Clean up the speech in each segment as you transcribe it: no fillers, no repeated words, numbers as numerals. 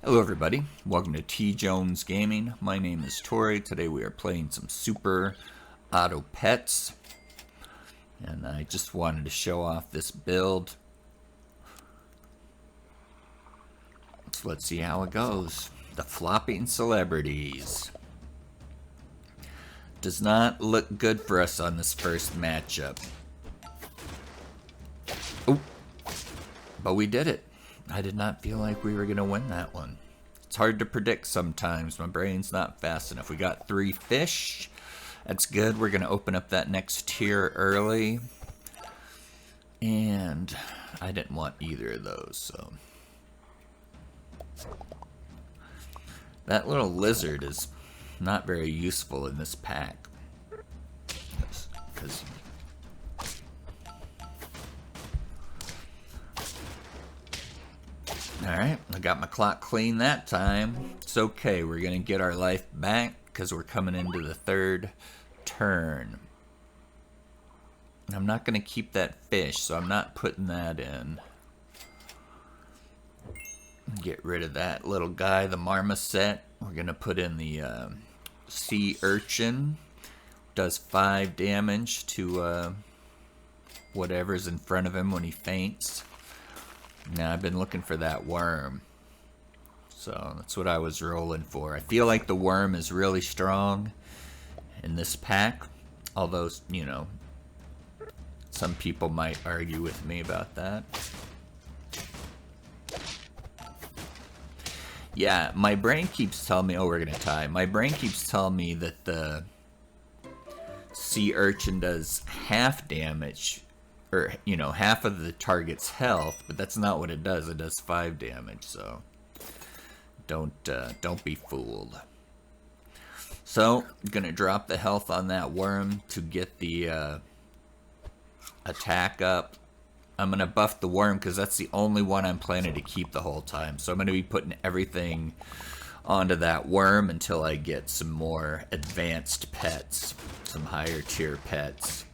Hello everybody, welcome to TJonesGaming. My name is Tori. Today we are playing some Super Auto Pets. And I just wanted to show off this build. So let's see how it goes. The flopping celebrities. Does not look good for us on this first matchup. Oh, but we did it. I did not feel like we were going to win that one. It's hard to predict sometimes. My brain's not fast enough. We got 3 fish. That's good. We're going to open up that next tier early. And I didn't want either of those, so. That little lizard is not very useful in this pack. Because alright, I got my clock clean that time. It's okay, we're going to get our life back because we're coming into the 3rd turn. I'm not going to keep that fish, so I'm not putting that in. Get rid of that little guy, the marmoset. We're going to put in the sea urchin. Does 5 damage to whatever's in front of him when he faints. Now I've been looking for that worm, so that's what I was rolling for. I feel like the worm is really strong in this pack, although, you know, some people might argue with me about that. Yeah, my brain keeps telling me, oh, we're gonna tie. My brain keeps telling me that the sea urchin does half damage, or, you know, half of the target's health, but that's not what it does. It does 5 damage, so don't be fooled. So, I'm gonna drop the health on that worm to get the attack up. I'm gonna buff the worm because that's the only one I'm planning to keep the whole time. So I'm gonna be putting everything onto that worm until I get some more advanced pets, some higher tier pets.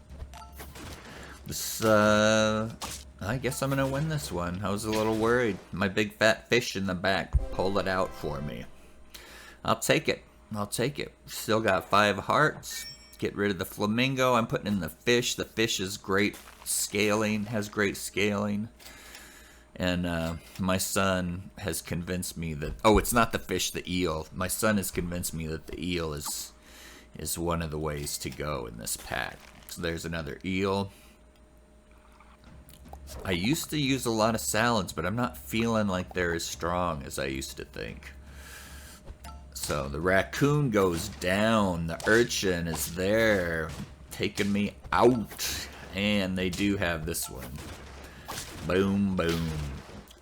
This, I guess I'm gonna win this one. I was a little worried. My big fat fish in the back pulled it out for me. I'll take it. I'll take it. Still got 5 hearts. Get rid of the flamingo. I'm putting in the fish. The fish is great scaling, has great scaling. And my son has convinced me that, oh, it's not the fish, the eel. My son has convinced me that the eel is one of the ways to go in this pack. So there's another eel. I used to use a lot of salads, but I'm not feeling like they're as strong as I used to think. So the raccoon goes down. The urchin is there, taking me out. And they do have this one. Boom, boom.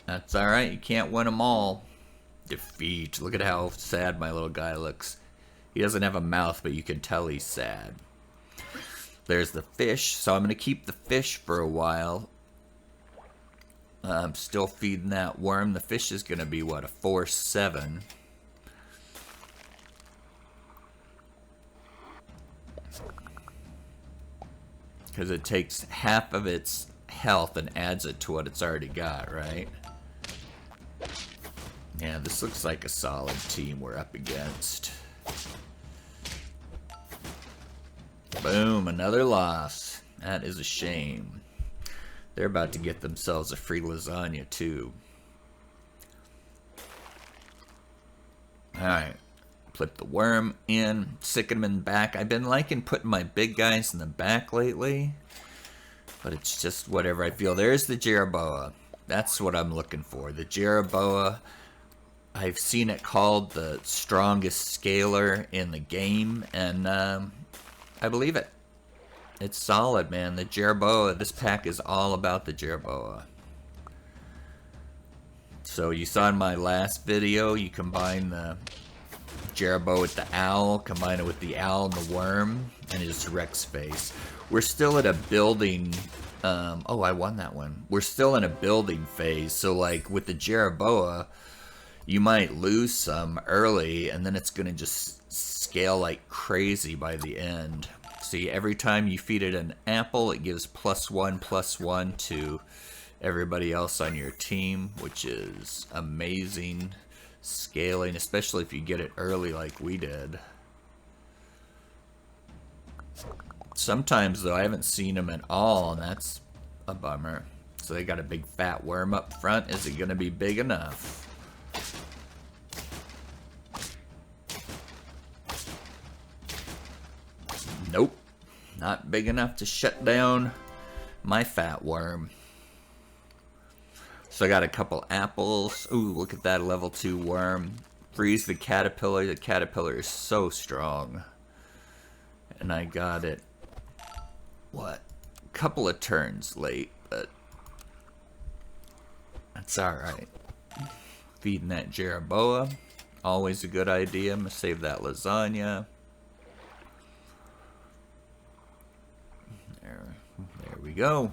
That's alright, you can't win them all. Defeat. Look at how sad my little guy looks. He doesn't have a mouth, but you can tell he's sad. There's the fish, so I'm going to keep the fish for a while. I'm still feeding that worm. The fish is going to be, what, a 4-7. Because it takes half of its health and adds it to what it's already got, right? Yeah, this looks like a solid team we're up against. Boom, another loss. That is a shame. They're about to get themselves a free lasagna, too. Alright. Put the worm in, stick him in the back. I've been liking putting my big guys in the back lately, but it's just whatever I feel. There's the Jerboa. That's what I'm looking for. The Jerboa, I've seen it called the strongest scaler in the game, and I believe it. It's solid, man. The Jerboa, this pack is all about the Jerboa. So you saw in my last video, you combine the Jerboa with the owl, combine it with the owl and the worm, and it just wrecks face. We're still at a building, oh, I won that one. We're still in a building phase, so like with the Jerboa, you might lose some early, and then it's gonna just scale like crazy by the end. See, every time you feed it an apple, it gives +1/+1 to everybody else on your team, which is amazing. scaling, especially if you get it early like we did. Sometimes, though, I haven't seen them at all, and that's a bummer. So they got a big fat worm up front. Is it going to be big enough? Nope. Not big enough to shut down my fat worm. So I got a couple apples. Ooh, look at that level 2 worm. Freeze the caterpillar. The caterpillar is so strong. And I got it, what, a couple of turns late, but that's alright. Feeding that Jerboa, always a good idea. I'm going to save that lasagna. There we go.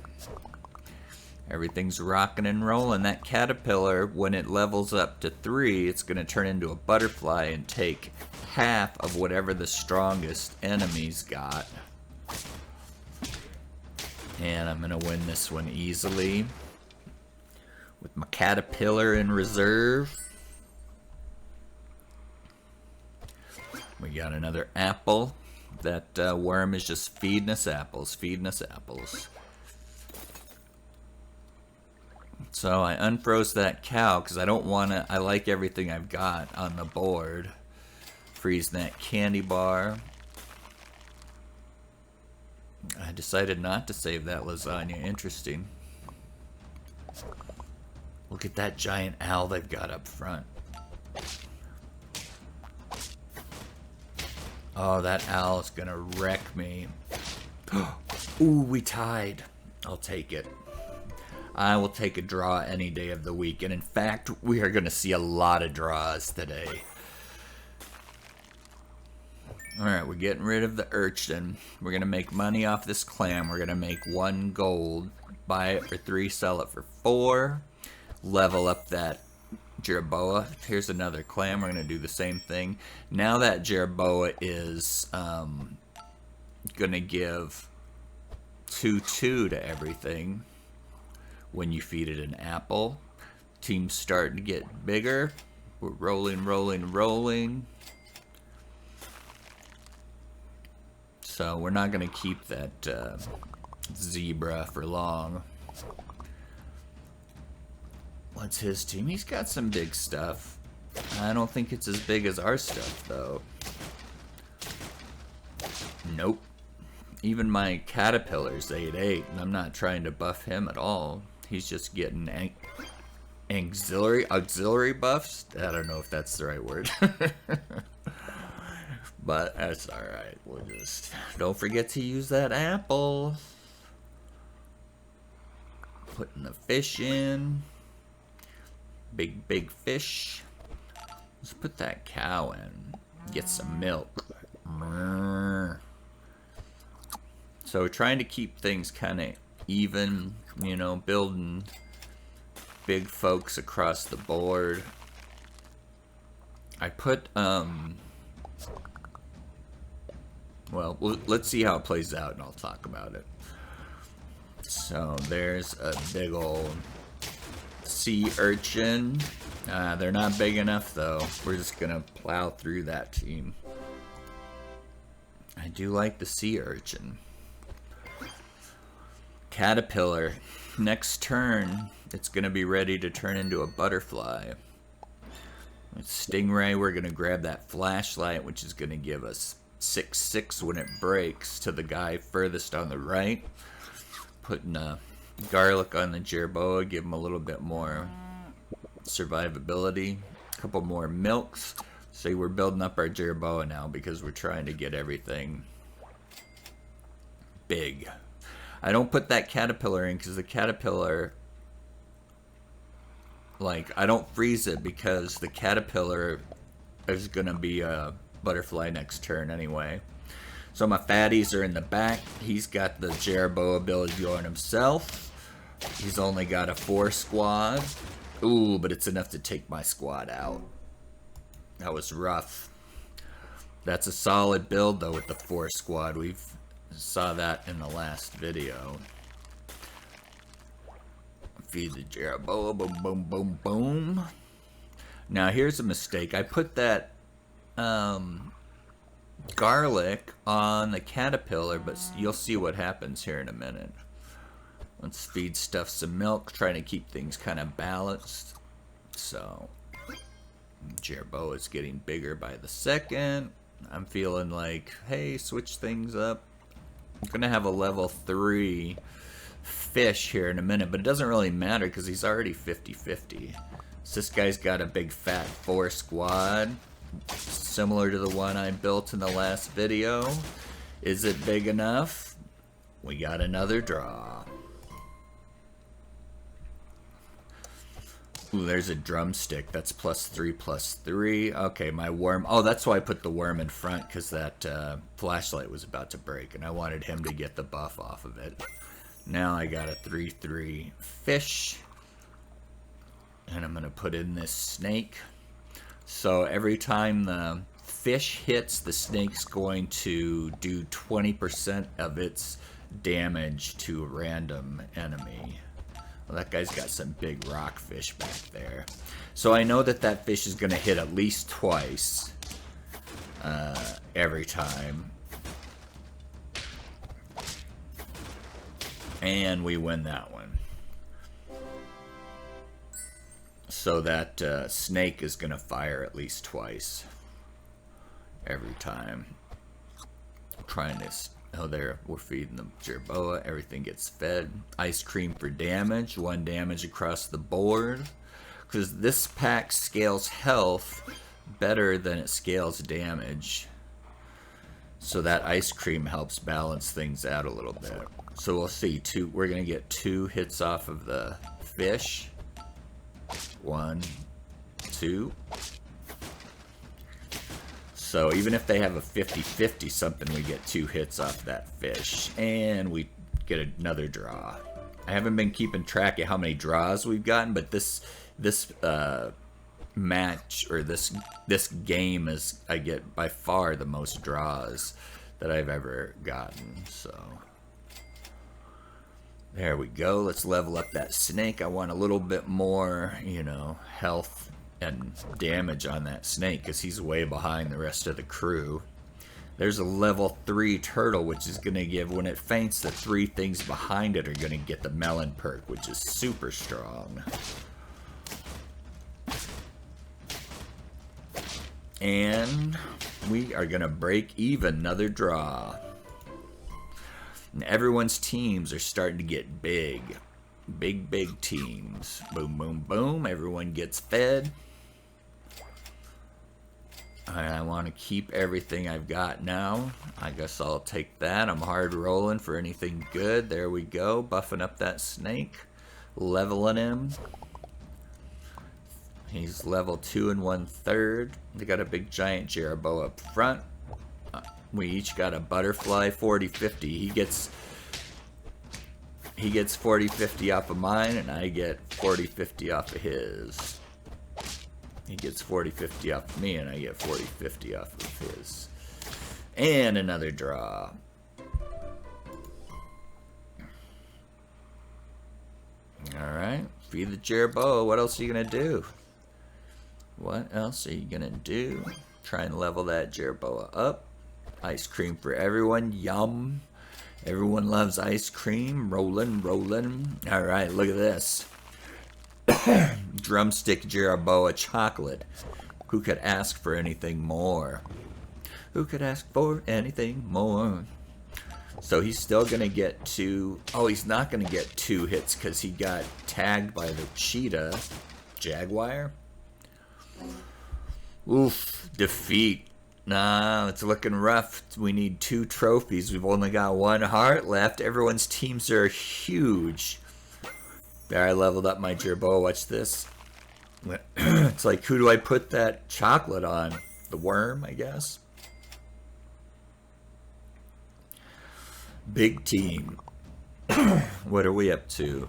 Everything's rocking and rolling. That caterpillar, when it levels up to 3, it's going to turn into a butterfly and take half of whatever the strongest enemies got. And I'm going to win this one easily with my caterpillar in reserve. We got another apple. That worm is just feeding us apples, feeding us apples. So I unfroze that cow because I don't want to. I like everything I've got on the board. Freeze that candy bar. I decided not to save that lasagna. Interesting. Look at that giant owl they've got up front. Oh, that owl is gonna wreck me. Ooh, we tied. I'll take it. I will take a draw any day of the week. And in fact, we are going to see a lot of draws today. Alright, we're getting rid of the urchin. We're going to make money off this clam. We're going to make 1 gold. Buy it for 3, sell it for 4. Level up that Jerboa. Here's another clam. We're going to do the same thing. Now that Jerboa is going to give 2/2 to everything. When you feed it an apple, team's starting to get bigger. We're rolling, rolling, rolling. So we're not going to keep that zebra for long. What's his team? He's got some big stuff. I don't think it's as big as our stuff, though. Nope. Even my caterpillar's 8/8, and I'm not trying to buff him at all. He's just getting auxiliary buffs. I don't know if that's the right word. But that's alright. We'll just don't forget to use that apple. Putting the fish in. Big fish. Let's put that cow in. Get some milk. So trying to keep things kind of even, you know, building big folks across the board. I put, well, let's see how it plays out and I'll talk about it. So there's a big old sea urchin. They're not big enough though. We're just gonna plow through that team. I do like the sea urchin. Caterpillar. Next turn, it's going to be ready to turn into a butterfly. With Stingray, we're going to grab that flashlight, which is going to give us 6/6 when it breaks to the guy furthest on the right. Putting garlic on the Jerboa, give him a little bit more survivability. A couple more milks. See, we're building up our Jerboa now because we're trying to get everything big. I don't put that caterpillar in because the caterpillar, like, I don't freeze it because the caterpillar is going to be a butterfly next turn anyway. So my fatties are in the back. He's got the Jerboa ability on himself. He's only got a 4 squad. Ooh, but it's enough to take my squad out. That was rough. That's a solid build though with the 4 squad. We've saw that in the last video. Feed the Jerboa, boom, boom, boom, boom. Now here's a mistake. I put that garlic on the caterpillar, but you'll see what happens here in a minute. Let's feed stuff some milk, trying to keep things kind of balanced. So Jerboa is getting bigger by the second. I'm feeling like, hey, switch things up. I'm gonna have a level 3 fish here in a minute, but it doesn't really matter because he's already 50-50. So this guy's got a big fat 4 squad, similar to the one I built in the last video. Is it big enough? We got another draw. Ooh, there's a drumstick. That's +3/+3. Okay, my worm. Oh, that's why I put the worm in front, because that flashlight was about to break, and I wanted him to get the buff off of it. Now I got a 3/3 fish, and I'm going to put in this snake. So every time the fish hits, the snake's going to do 20% of its damage to a random enemy. Well, that guy's got some big rock fish back there. So I know that that fish is going to hit at least twice every time. And we win that one. So that snake is going to fire at least twice every time. I'm trying to... Oh, there, we're feeding the Jerboa. Everything gets fed. Ice cream for damage. 1 damage across the board. Because this pack scales health better than it scales damage. So that ice cream helps balance things out a little bit. So we'll see. We're going to get 2 hits off of the fish. 1, 2. So even if they have a 50-50 something, we get 2 hits off that fish. And we get another draw. I haven't been keeping track of how many draws we've gotten, but this match, or this game, is, I get by far the most draws that I've ever gotten. So there we go. Let's level up that snake. I want a little bit more, you know, health and damage on that snake, because he's way behind the rest of the crew. There's a level 3 turtle, which is going to give, when it faints, the 3 things behind it are going to get the melon perk, which is super strong. And we are going to break even. Another draw. And everyone's teams are starting to get big. Big teams. Boom, boom, boom. Everyone gets fed. I want to keep everything I've got now. I guess I'll take that. I'm hard rolling for anything good. There we go. Buffing up that snake. Leveling him. He's level 2 1/3. They got a big giant Jerboa up front. We each got a butterfly 40-50. He gets 40-50 off of mine, and I get 40-50 off of his. He gets 40-50 off of me, and I get 40-50 off of his. And another draw. Alright, feed the Jerboa. What else are you going to do? What else are you going to do? Try and level that Jerboa up. Ice cream for everyone. Yum. Everyone loves ice cream. Rolling. Alright, look at this. Drumstick Jerboa chocolate. Who could ask for anything more? Who could ask for anything more? So he's still going to get 2. Oh, he's not going to get 2 hits because he got tagged by the cheetah. Jaguar? Oof. Defeat. Nah, it's looking rough. We need 2 trophies. We've only got 1 heart left. Everyone's teams are huge. There, I leveled up my Jerboa. Watch this. It's like, who do I put that chocolate on? The worm, I guess. Big team. What are we up to?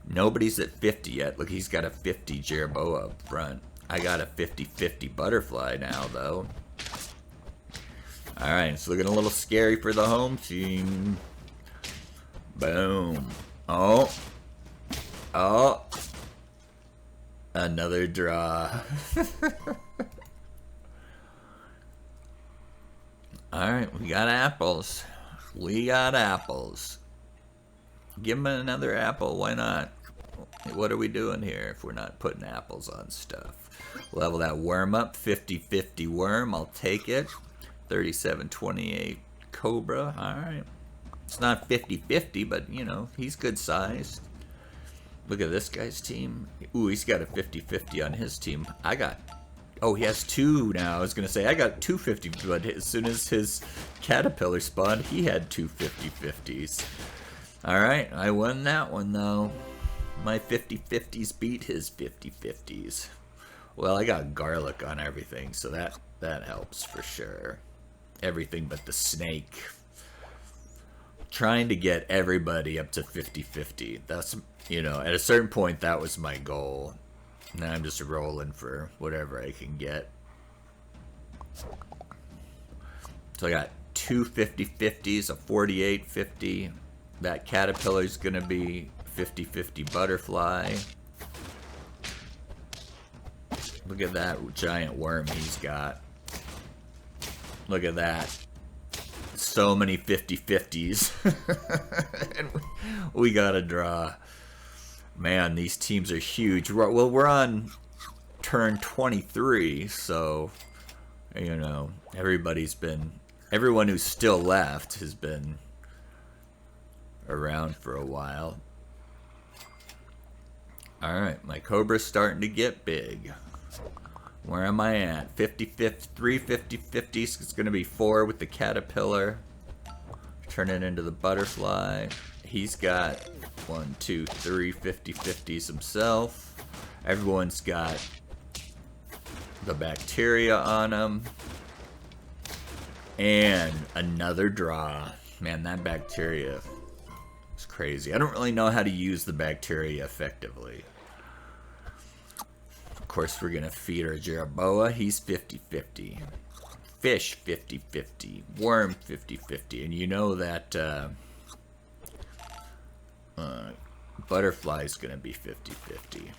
Nobody's at 50 yet. Look, he's got a 50 Jerboa up front. I got a 50-50 butterfly now, though. Alright, it's looking a little scary for the home team. Boom. Oh. Another draw. Alright, we got apples. We got apples. Give him another apple, why not? What are we doing here if we're not putting apples on stuff? Level that worm up, 50-50 worm, I'll take it. 37-28 cobra, alright. It's not 50-50, but you know, he's good sized. Look at this guy's team. Ooh, he's got a 50-50 on his team. I got... Oh, he has two now. I was going to say, I got 250, but as soon as his caterpillar spawned, he had two 50-50s. Alright, I won that one, though. My 50-50s beat his 50-50s. Well, I got garlic on everything, so that helps for sure. Everything but the snake. Trying to get everybody up to 50-50. That's, you know, at a certain point, that was my goal. Now I'm just rolling for whatever I can get. So I got two 50-50s, a 48-50. That caterpillar's gonna be 50-50 butterfly. Look at that giant worm he's got. Look at that. So many 50-50s. And we got a draw. Man, these teams are huge. Well, we're on turn 23, so, you know, everyone who's still left has been around for a while. Alright, my cobra's starting to get big. Where am I at? 50-50, 3 50-50s. It's going to be 4 with the caterpillar. Turn it into the butterfly. He's got 1, 2, 3 50-50s himself. Everyone's got the bacteria on him. And another draw. Man, that bacteria is crazy. I don't really know how to use the bacteria effectively. Of course, we're going to feed our Jerboa. He's 50-50. Fish 50-50. Worm 50-50. And you know that butterfly's going to be 50-50.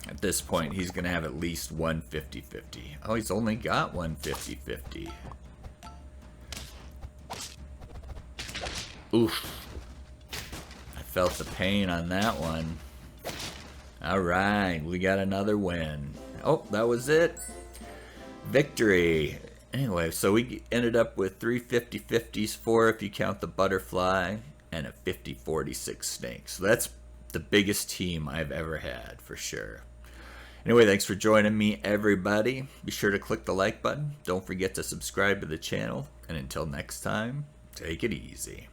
At this point, he's going to have at least one 50-50. Oh, he's only got one 50-50. Oof. I felt the pain on that one. Alright, we got another win. Oh, that was it. Victory. Anyway, so we ended up with 3 50-50s, 4 if you count the butterfly, and a 50-46 snake. So that's the biggest team I've ever had, for sure. Anyway, thanks for joining me, everybody. Be sure to click the like button. Don't forget to subscribe to the channel. And until next time, take it easy.